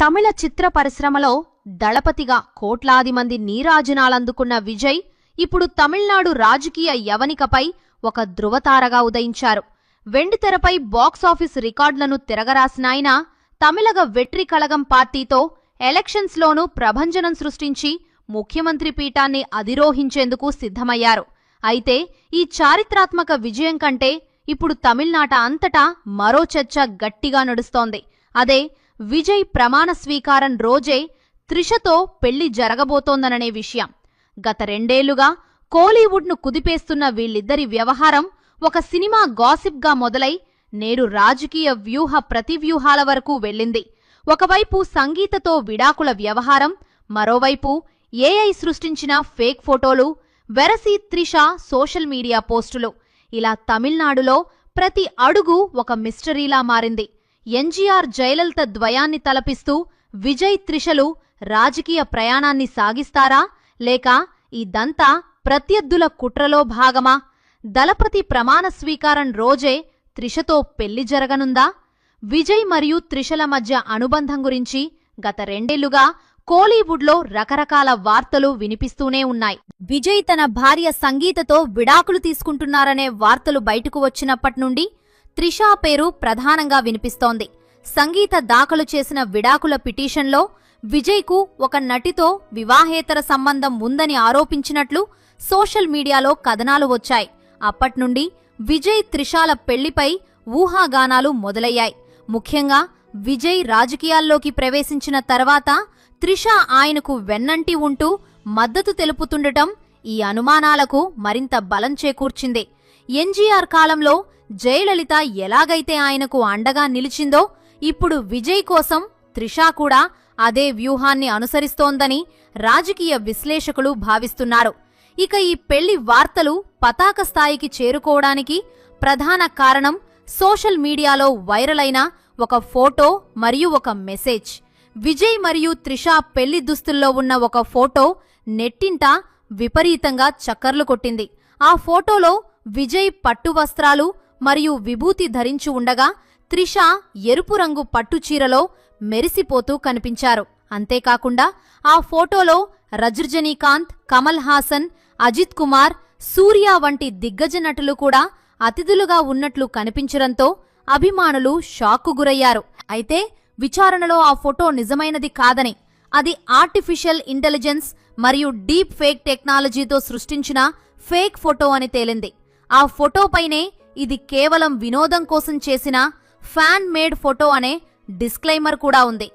తమిళ చిత్ర పరిశ్రమలో దళపతిగా కోట్లాది మంది నీరాజనాలందుకున్న విజయ్ ఇప్పుడు తమిళనాడు రాజకీయ యవనికపై ఒక ధృవతారగా ఉదయించారు. వెండితెరపై బాక్సాఫీస్ రికార్డులను తిరగరాసిన ఆయన తమిళగ వెట్రి కళగం పార్టీతో ఎలక్షన్స్లోనూ ప్రభంజనం సృష్టించి ముఖ్యమంత్రి పీఠాన్ని అధిరోహించేందుకు సిద్ధమయ్యారు. అయితే ఈ చారిత్రాత్మక విజయం కంటే ఇప్పుడు తమిళనాట అంతటా మరో చర్చ గట్టిగా నడుస్తోంది. అదే విజయ్ ప్రమాణ స్వీకారం రోజే త్రిషతో పెళ్లి జరగబోతోందననే విషయం. గత 2 ఏళ్లుగా కోలీవుడ్ను కుదిపేస్తున్న వీళ్ళిద్దరి వ్యవహారం ఒక సినిమా గాసిప్గా మొదలై నేడు రాజకీయ వ్యూహ ప్రతివ్యూహాల వరకు వెళ్ళింది. ఒకవైపు సంగీతతో విడాకుల వ్యవహారం, మరోవైపు ఏఐ సృష్టించిన ఫేక్ ఫోటోలు, వెరసి త్రిష సోషల్ మీడియా పోస్టులు. ఇలా తమిళనాడులో ప్రతి అడుగు ఒక మిస్టరీలా మారింది. ఎన్టీఆర్ జయలలిత ద్వయాన్ని తలపిస్తూ విజయ్ త్రిషలు రాజకీయ ప్రయాణాన్ని సాగిస్తారా, లేక ఇదంతా ప్రత్యర్థుల కుట్రలో భాగమా? దళపతి ప్రమాణ స్వీకారం రోజే త్రిషతో పెళ్లి జరగనుందా? విజయ్ మరియు త్రిషల మధ్య అనుబంధం గురించి గత 2 ఏళ్లుగా కోలీవుడ్లో రకరకాల వార్తలు వినిపిస్తూనే ఉన్నాయి. విజయ్ తన భార్య సంగీతతో విడాకులు తీసుకుంటున్నారనే వార్తలు బయటకు వచ్చినప్పట్నుండి త్రిషా పేరు ప్రధానంగా వినిపిస్తోంది. సంగీత దాఖలు చేసిన విడాకుల పిటిషన్లో విజయ్కు ఒక నటితో వివాహేతర సంబంధం ఉందని ఆరోపించినట్లు సోషల్ మీడియాలో కథనాలు వచ్చాయి. అప్పట్నుండి విజయ్ త్రిషాల పెళ్లిపై ఊహాగానాలు మొదలయ్యాయి. ముఖ్యంగా విజయ్ రాజకీయాల్లోకి ప్రవేశించిన తర్వాత త్రిష ఆయనకు వెన్నంటి ఉంటూ మద్దతు తెలుపుతుండటం ఈ అనుమానాలకు మరింత బలం చేకూర్చింది. ఎన్టీఆర్ కాలంలో జయలలిత ఎలాగైతే ఆయనకు అండగా నిలిచిందో ఇప్పుడు విజయ్ కోసం త్రిష కూడా అదే వ్యూహాన్ని అనుసరిస్తోందని రాజకీయ విశ్లేషకులు భావిస్తున్నారు. ఇక ఈ పెళ్లి వార్తలు పతాక స్థాయికి చేరుకోవడానికి ప్రధాన కారణం సోషల్ మీడియాలో వైరల్ అయిన ఒక ఫోటో మరియు ఒక మెసేజ్. విజయ్ మరియు త్రిష పెళ్లి దుస్తుల్లో ఉన్న ఒక ఫోటో నెట్టింట విపరీతంగా చక్కర్లు కొట్టింది. ఆ ఫోటోలో విజయ్ పట్టు వస్త్రాలు మరియు విభూతి ధరించి ఉండగా త్రిష ఎరుపు రంగు పట్టుచీరలో మెరిసిపోతూ కనిపించారు. అంతేకాకుండా ఆ ఫోటోలో రజనీకాంత్, కమల్ హాసన్, అజిత్ కుమార్, సూర్య వంటి దిగ్గజ నటులు కూడా అతిథులుగా ఉన్నట్లు కనిపించడంతో అభిమానులు షాక్కు గురయ్యారు. అయితే విచారణలో ఆ ఫోటో నిజమైనది కాదని, అది ఆర్టిఫిషియల్ ఇంటెలిజెన్స్ మరియు డీప్ ఫేక్ టెక్నాలజీతో సృష్టించిన ఫేక్ ఫోటో అని తేలింది. ఆ ఫోటోపైనే ఇది కేవలం వినోదం కోసం చేసిన ఫ్యాన్ మేడ్ ఫోటో అనే డిస్క్లైమర్ కూడా ఉంది.